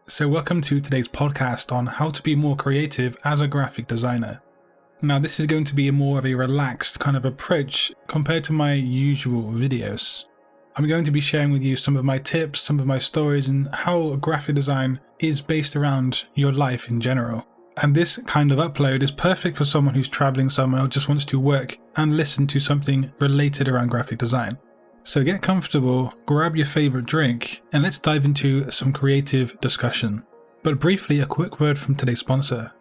So welcome to today's podcast on how to be more creative as a graphic designer. Now this is going to be more of a relaxed kind of approach compared to my usual videos. I'm going to be sharing with you some of my tips, some of my stories, and how graphic design is based around your life in general. And this kind of upload is perfect for someone who's traveling somewhere or just wants to work and listen to something related around graphic design. So get comfortable, grab your favorite drink, and let's dive into some creative discussion. But briefly, a quick word from today's sponsor.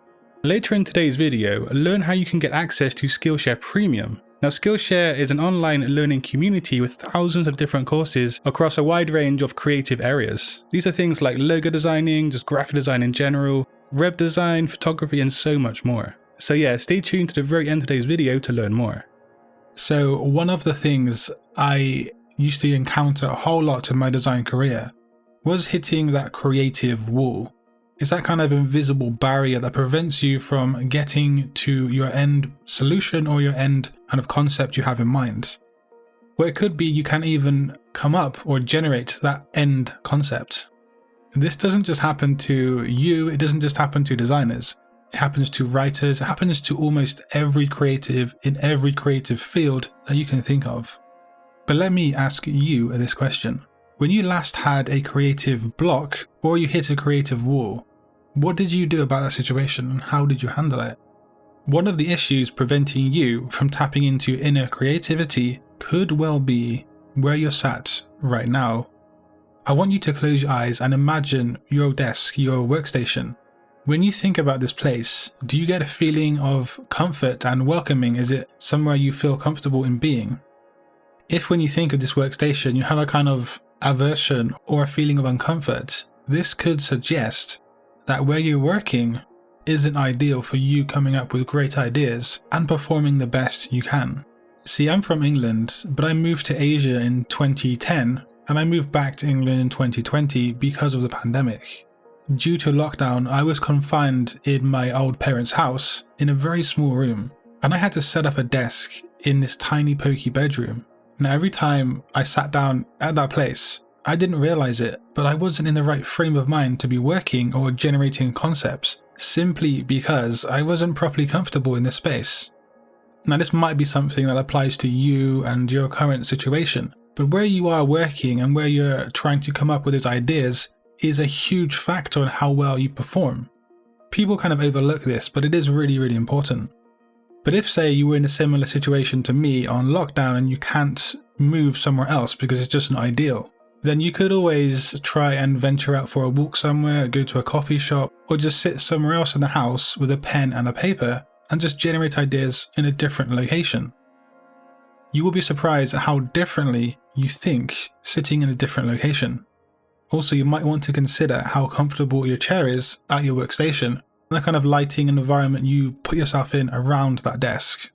Later in today's video, learn how you can get access to Skillshare Premium. Now, Skillshare is an online learning community with thousands of different courses across a wide range of creative areas. These are things like logo designing, just graphic design in general, web design, photography, and so much more. So yeah, stay tuned to the very end of today's video to learn more. So one of the things I used to encounter a whole lot in my design career was hitting that creative wall. It's that kind of invisible barrier that prevents you from getting to your end solution or your end kind of concept you have in mind. Where it could be you can't even come up or generate that end concept. This doesn't just happen to you, it doesn't just happen to designers. It happens to writers, it happens to almost every creative in every creative field that you can think of. But let me ask you this question. When you last had a creative block or you hit a creative wall, what did you do about that situation and how did you handle it? One of the issues preventing you from tapping into inner creativity could well be where you're sat right now. I want you to close your eyes and imagine your desk, your workstation. When you think about this place, do you get a feeling of comfort and welcoming? Is it somewhere you feel comfortable in being? If when you think of this workstation, you have a kind of aversion or a feeling of uncomfort, this could suggest that where you're working isn't ideal for you coming up with great ideas and performing the best you can. See, I'm from England, but I moved to Asia in 2010 and I moved back to England in 2020 because of the pandemic. Due to lockdown, I was confined in my old parents' house in a very small room, and I had to set up a desk in this tiny pokey bedroom. Now every time I sat down at that place, I didn't realize it, but I wasn't in the right frame of mind to be working or generating concepts, simply because I wasn't properly comfortable in this space. Now this might be something that applies to you and your current situation, but where you are working and where you're trying to come up with these ideas is a huge factor in how well you perform. People kind of overlook this, but it is really, really important. But if, say, you were in a similar situation to me on lockdown and you can't move somewhere else because it's just not ideal, then you could always try and venture out for a walk somewhere, go to a coffee shop, or just sit somewhere else in the house with a pen and a paper and just generate ideas in a different location. You will be surprised at how differently you think sitting in a different location. Also, you might want to consider how comfortable your chair is at your workstation and the kind of lighting and environment you put yourself in around that desk.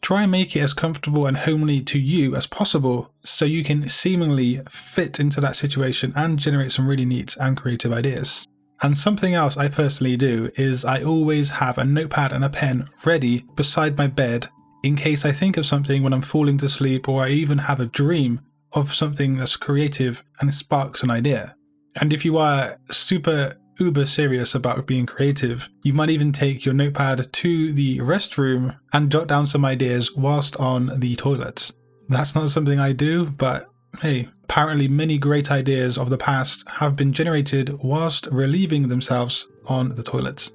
Try and make it as comfortable and homely to you as possible so you can seemingly fit into that situation and generate some really neat and creative ideas. And something else I personally do is I always have a notepad and a pen ready beside my bed in case I think of something when I'm falling to sleep, or I even have a dream of something that's creative and it sparks an idea. And if you are super uber serious about being creative, you might even take your notepad to the restroom and jot down some ideas whilst on the toilet. That's not something I do, but hey, apparently many great ideas of the past have been generated whilst relieving themselves on the toilet.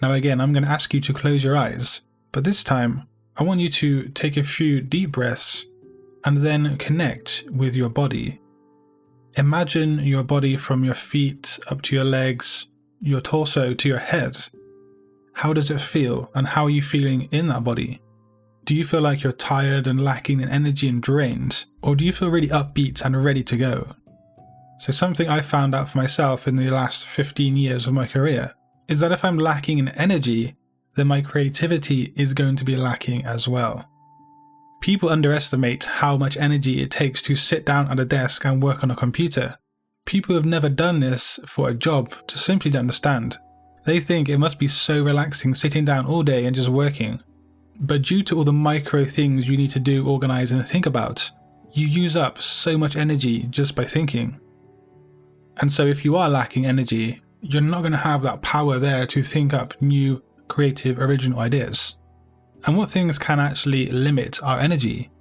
Now again, I'm going to ask you to close your eyes, but this time I want you to take a few deep breaths and then connect with your body. Imagine your body from your feet up to your legs, your torso to your head. How does it feel and how are you feeling in that body? Do you feel like you're tired and lacking in energy and drained? Or do you feel really upbeat and ready to go? So something I found out for myself in the last 15 years of my career is that if I'm lacking in energy, then my creativity is going to be lacking as well. People underestimate how much energy it takes to sit down at a desk and work on a computer. People who have never done this for a job just simply don't understand. They think it must be so relaxing sitting down all day and just working. But due to all the micro things you need to do, organize and think about, you use up so much energy just by thinking. And so if you are lacking energy, you're not going to have that power there to think up new, creative, original ideas. And what things can actually limit our energy?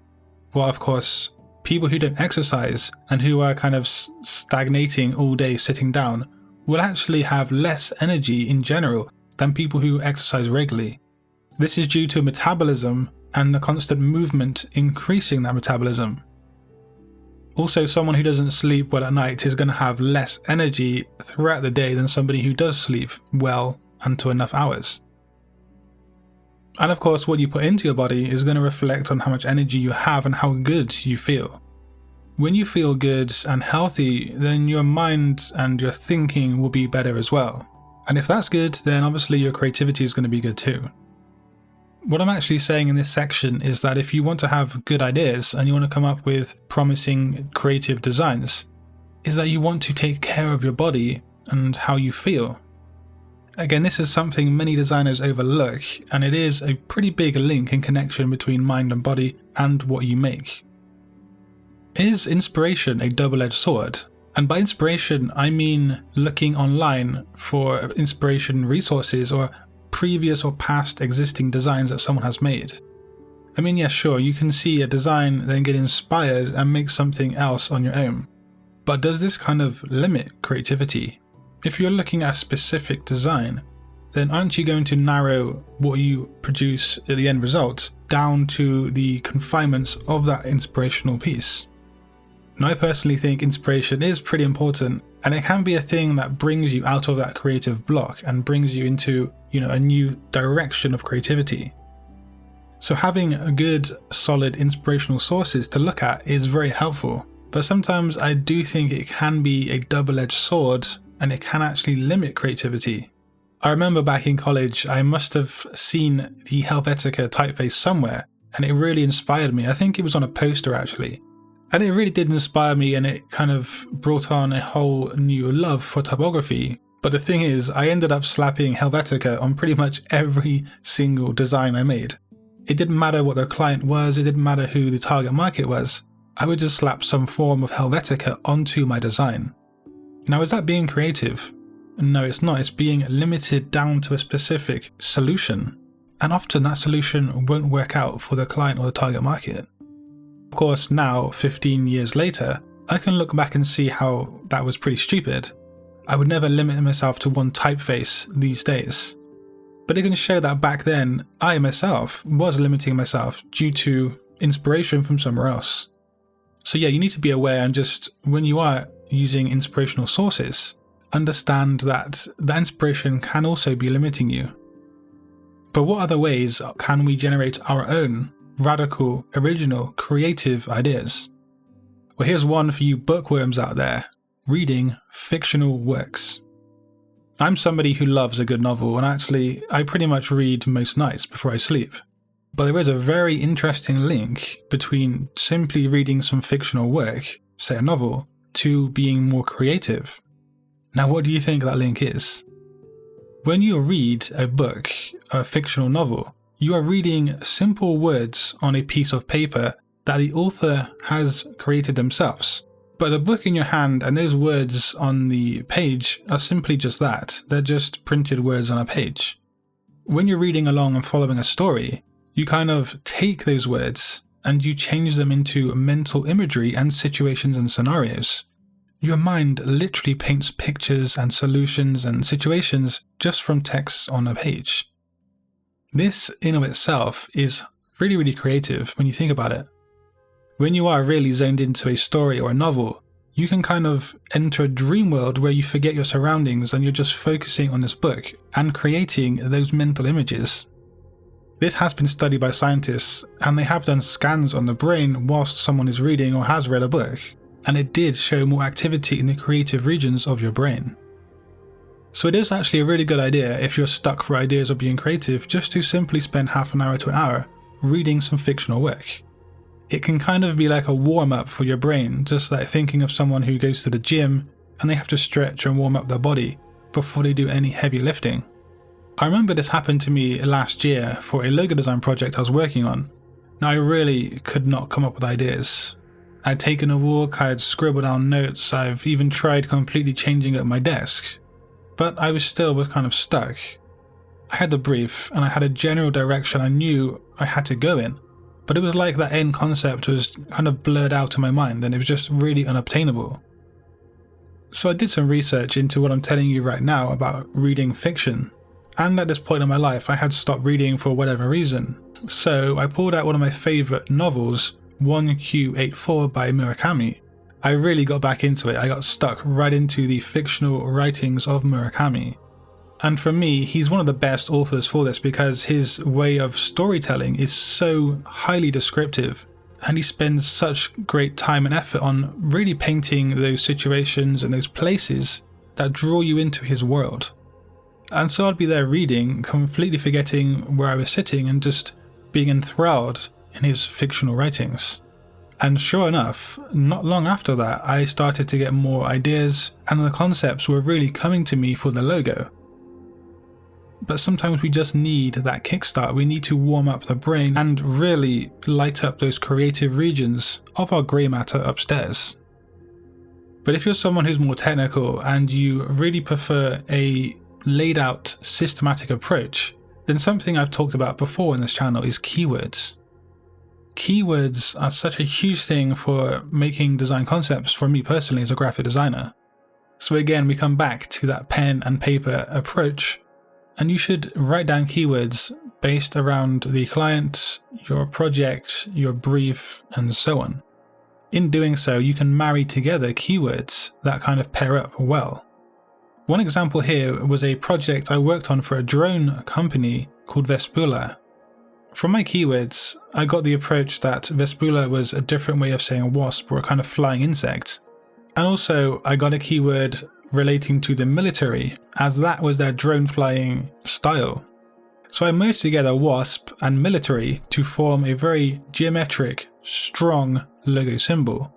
Well, of course, people who don't exercise and who are kind of stagnating all day sitting down will actually have less energy in general than people who exercise regularly. This is due to metabolism and the constant movement increasing that metabolism. Also, someone who doesn't sleep well at night is going to have less energy throughout the day than somebody who does sleep well and to enough hours. And of course, what you put into your body is going to reflect on how much energy you have and how good you feel. When you feel good and healthy, then your mind and your thinking will be better as well. And if that's good, then obviously your creativity is going to be good too. What I'm actually saying in this section is that if you want to have good ideas and you want to come up with promising creative designs, is that you want to take care of your body and how you feel. Again, this is something many designers overlook, and it is a pretty big link and connection between mind and body and what you make. Is inspiration a double-edged sword? And by inspiration, I mean looking online for inspiration resources or previous or past existing designs that someone has made. I mean, yeah, sure, you can see a design, then get inspired and make something else on your own. But does this kind of limit creativity? If you're looking at a specific design, then aren't you going to narrow what you produce at the end result down to the confinements of that inspirational piece? Now, I personally think inspiration is pretty important, and it can be a thing that brings you out of that creative block and brings you into, a new direction of creativity. So having a good, solid inspirational sources to look at is very helpful, but sometimes I do think it can be a double-edged sword and it can actually limit creativity. I remember back in college, I must have seen the Helvetica typeface somewhere, and it really inspired me. I think it was on a poster actually. And it really did inspire me, and it kind of brought on a whole new love for typography. But the thing is, I ended up slapping Helvetica on pretty much every single design I made. It didn't matter what the client was, it didn't matter who the target market was. I would just slap some form of Helvetica onto my design. Now, is that being creative? No, it's not. It's being limited down to a specific solution. And often that solution won't work out for the client or the target market. Of course, now, 15 years later, I can look back and see how that was pretty stupid. I would never limit myself to one typeface these days. But it can show that back then, I myself was limiting myself due to inspiration from somewhere else. So yeah, you need to be aware, and just when you are using inspirational sources, understand that the inspiration can also be limiting you. But what other ways can we generate our own radical, original, creative ideas? Well, here's one for you bookworms out there: reading fictional works. I'm somebody who loves a good novel, and actually I pretty much read most nights before I sleep. But there is a very interesting link between simply reading some fictional work, say a novel, to being more creative. Now, what do you think that link is? When you read a book, a fictional novel, you are reading simple words on a piece of paper that the author has created themselves. But the book in your hand and those words on the page are simply just that. They're just printed words on a page. When you're reading along and following a story, you kind of take those words and you change them into mental imagery and situations and scenarios. Your mind literally paints pictures and solutions and situations just from text on a page. This in of itself is really, really creative when you think about it. When you are really zoned into a story or a novel, you can kind of enter a dream world where you forget your surroundings and you're just focusing on this book and creating those mental images. This has been studied by scientists, and they have done scans on the brain whilst someone is reading or has read a book, and it did show more activity in the creative regions of your brain. So it is actually a really good idea, if you're stuck for ideas or being creative, just to simply spend half an hour to an hour reading some fictional work. It can kind of be like a warm-up for your brain, just like thinking of someone who goes to the gym and they have to stretch and warm up their body before they do any heavy lifting. I remember this happened to me last year for a logo design project I was working on. Now, I really could not come up with ideas. I'd taken a walk, I'd scribbled down notes, I've even tried completely changing up my desk. But I was kind of stuck. I had the brief and I had a general direction I knew I had to go in, but it was like that end concept was kind of blurred out in my mind and it was just really unobtainable. So I did some research into what I'm telling you right now about reading fiction, and at this point in my life I had stopped reading for whatever reason. So I pulled out one of my favourite novels, 1Q84 by Murakami. I really got back into it. I got stuck right into the fictional writings of Murakami. And for me, he's one of the best authors for this because his way of storytelling is so highly descriptive, and he spends such great time and effort on really painting those situations and those places that draw you into his world. And so I'd be there reading, completely forgetting where I was sitting and just being enthralled in his fictional writings. And sure enough, not long after that, I started to get more ideas and the concepts were really coming to me for the logo. But sometimes we just need that kickstart. We need to warm up the brain and really light up those creative regions of our grey matter upstairs. But if you're someone who's more technical and you really prefer a laid out systematic approach, then something I've talked about before in this channel is keywords. Keywords are such a huge thing for making design concepts for me personally as a graphic designer. So again, we come back to that pen and paper approach, and you should write down keywords based around the client, your project, your brief, and so on. In doing so, you can marry together keywords that kind of pair up well. One example here was a project I worked on for a drone company called Vespula. From my keywords, I got the approach that Vespula was a different way of saying wasp or a kind of flying insect. And also I got a keyword relating to the military, as that was their drone flying style. So I merged together wasp and military to form a very geometric, strong logo symbol.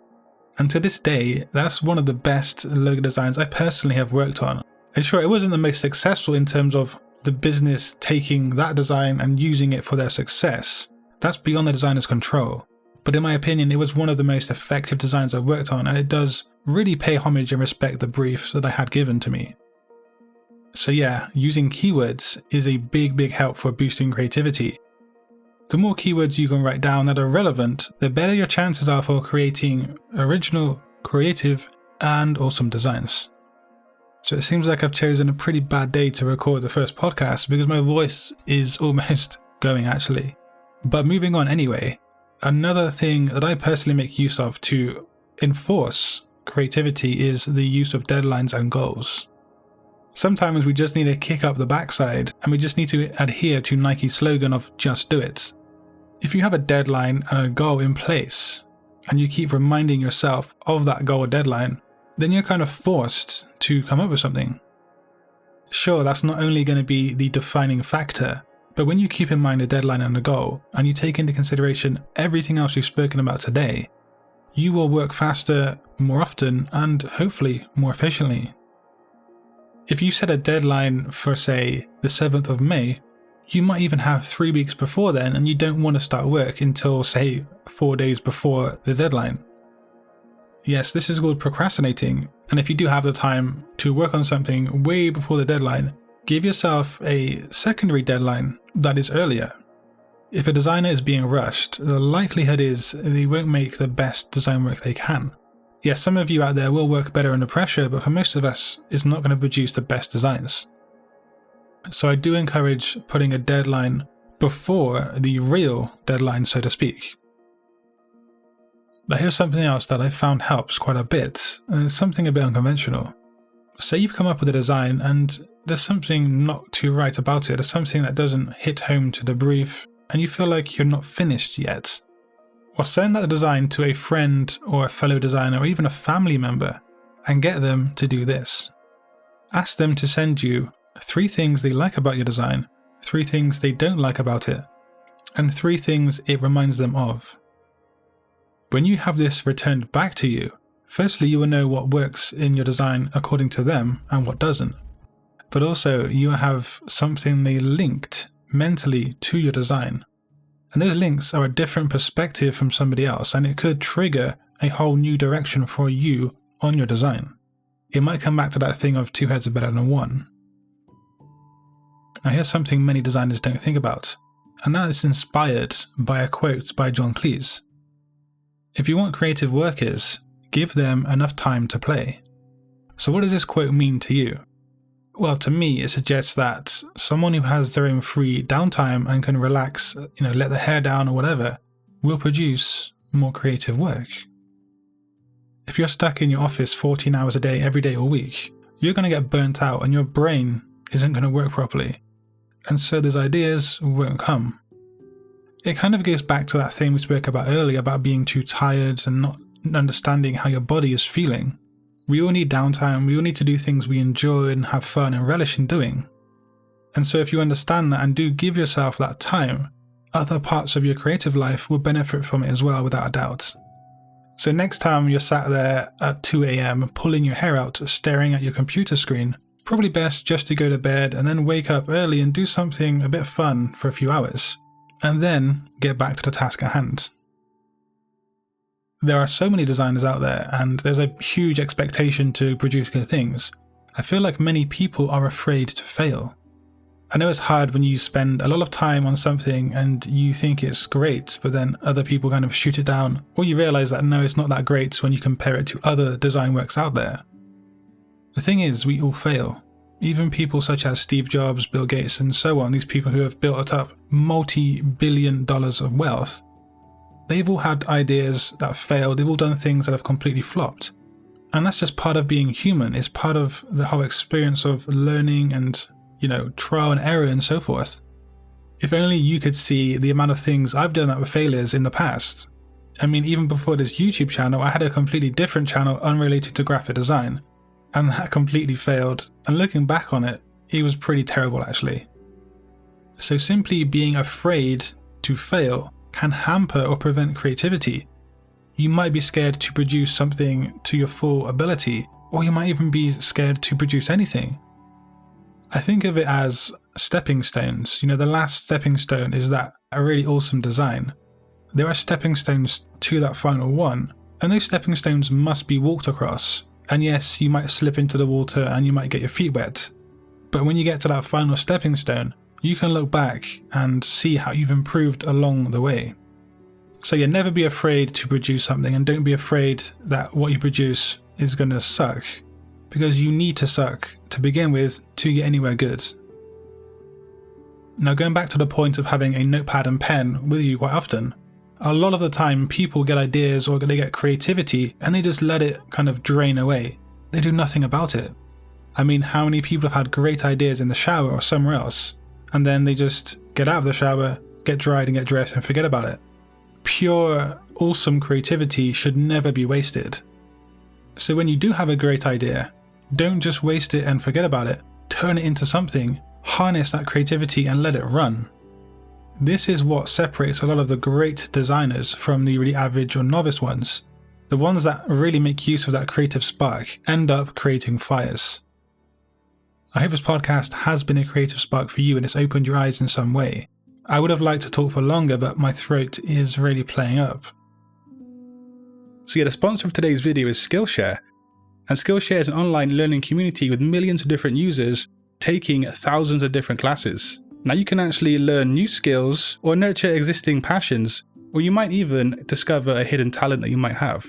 And to this day, that's one of the best logo designs I personally have worked on. And sure, it wasn't the most successful in terms of the business taking that design and using it for their success. That's beyond the designer's control. But in my opinion, it was one of the most effective designs I've worked on, and it does really pay homage and respect the brief that I had given to me. So yeah, using keywords is a big help for boosting creativity. The more keywords you can write down that are relevant, the better your chances are for creating original, creative, and awesome designs. So it seems like I've chosen a pretty bad day to record the first podcast because my voice is almost going actually. But moving on anyway, another thing that I personally make use of to enforce creativity is the use of deadlines and goals. Sometimes we just need to kick up the backside and we just need to adhere to Nike's slogan of just do it. If you have a deadline and a goal in place and you keep reminding yourself of that goal or deadline, then you're kind of forced to come up with something. Sure, that's not only going to be the defining factor, but when you keep in mind a deadline and a goal, and you take into consideration everything else we've spoken about today, you will work faster, more often, and hopefully more efficiently. If you set a deadline for, say, the 7th of May, you might even have 3 weeks before then, and you don't want to start work until, say, 4 days before the deadline. Yes, this is called procrastinating, and if you do have the time to work on something way before the deadline, give yourself a secondary deadline that is earlier. If a designer is being rushed, the likelihood is they won't make the best design work they can. Yes, some of you out there will work better under pressure, but for most of us, it's not going to produce the best designs. So I do encourage putting a deadline before the real deadline, so to speak. Now here's something else that I found helps quite a bit, and it's something a bit unconventional. Say you've come up with a design and there's something not too right about it, there's something that doesn't hit home to the brief, and you feel like you're not finished yet. Well, send that design to a friend or a fellow designer or even a family member and get them to do this. Ask them to send you 3 things they like about your design, 3 things they don't like about it, and 3 things it reminds them of. When you have this returned back to you, firstly you will know what works in your design according to them and what doesn't. But also you have something they linked mentally to your design. And those links are a different perspective from somebody else, and it could trigger a whole new direction for you on your design. It might come back to that thing of 2 heads are better than one. Now here's something many designers don't think about, and that is inspired by a quote by John Cleese. If you want creative workers, give them enough time to play. So what does this quote mean to you? Well, to me, it suggests that someone who has their own free downtime and can relax, let their hair down or whatever, will produce more creative work. If you're stuck in your office 14 hours a day, every day all week, you're going to get burnt out and your brain isn't going to work properly. And so those ideas won't come. It kind of goes back to that thing we spoke about earlier about being too tired and not understanding how your body is feeling. We all need downtime, we all need to do things we enjoy and have fun and relish in doing. And so if you understand that and do give yourself that time, other parts of your creative life will benefit from it as well, without a doubt. So next time you're sat there at 2 a.m. pulling your hair out, staring at your computer screen, probably best just to go to bed and then wake up early and do something a bit fun for a few hours, and then get back to the task at hand. There are so many designers out there, and there's a huge expectation to produce good things. I feel like many people are afraid to fail. I know it's hard when you spend a lot of time on something and you think it's great, but then other people kind of shoot it down, or you realize that no, it's not that great when you compare it to other design works out there. The thing is, we all fail. Even people such as Steve Jobs, Bill Gates, and so on, these people who have built up multi-billion dollars of wealth, they've all had ideas that failed, they've all done things that have completely flopped. And that's just part of being human, it's part of the whole experience of learning and, trial and error and so forth. If only you could see the amount of things I've done that were failures in the past. I mean, even before this YouTube channel, I had a completely different channel unrelated to graphic design, and that completely failed. And looking back on it, it was pretty terrible actually. So simply being afraid to fail can hamper or prevent creativity. You might be scared to produce something to your full ability, or you might even be scared to produce anything. I think of it as stepping stones. The last stepping stone is that a really awesome design. There are stepping stones to that final one, and those stepping stones must be walked across. And yes, you might slip into the water and you might get your feet wet. But when you get to that final stepping stone, you can look back and see how you've improved along the way. So never be afraid to produce something, and don't be afraid that what you produce is going to suck, because you need to suck to begin with to get anywhere good. Now going back to the point of having a notepad and pen with you quite often, a lot of the time people get ideas or they get creativity and they just let it kind of drain away. They do nothing about it. I mean, how many people have had great ideas in the shower or somewhere else, and then they just get out of the shower, get dried and get dressed and forget about it? Pure, awesome creativity should never be wasted. So when you do have a great idea, don't just waste it and forget about it. Turn it into something, harness that creativity and let it run. This is what separates a lot of the great designers from the really average or novice ones. The ones that really make use of that creative spark end up creating fires. I hope this podcast has been a creative spark for you and it's opened your eyes in some way. I would have liked to talk for longer, but my throat is really playing up. So the sponsor of today's video is Skillshare. And Skillshare is an online learning community with millions of different users taking thousands of different classes. Now you can actually learn new skills or nurture existing passions, or you might even discover a hidden talent that you might have.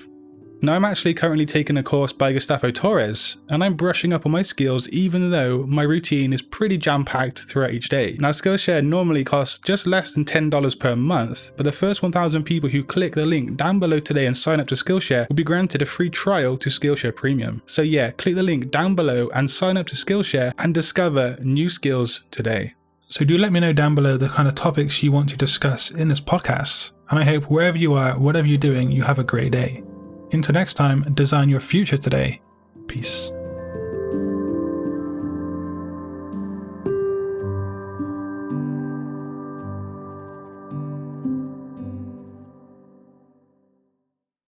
Now I'm actually currently taking a course by Gustavo Torres, and I'm brushing up on my skills even though my routine is pretty jam-packed throughout each day. Now Skillshare normally costs just less than $10 per month, but the first 1,000 people who click the link down below today and sign up to Skillshare will be granted a free trial to Skillshare Premium. So click the link down below and sign up to Skillshare and discover new skills today. So do let me know down below the kind of topics you want to discuss in this podcast, and I hope wherever you are, whatever you're doing, you have a great day. Until next time, design your future today. Peace.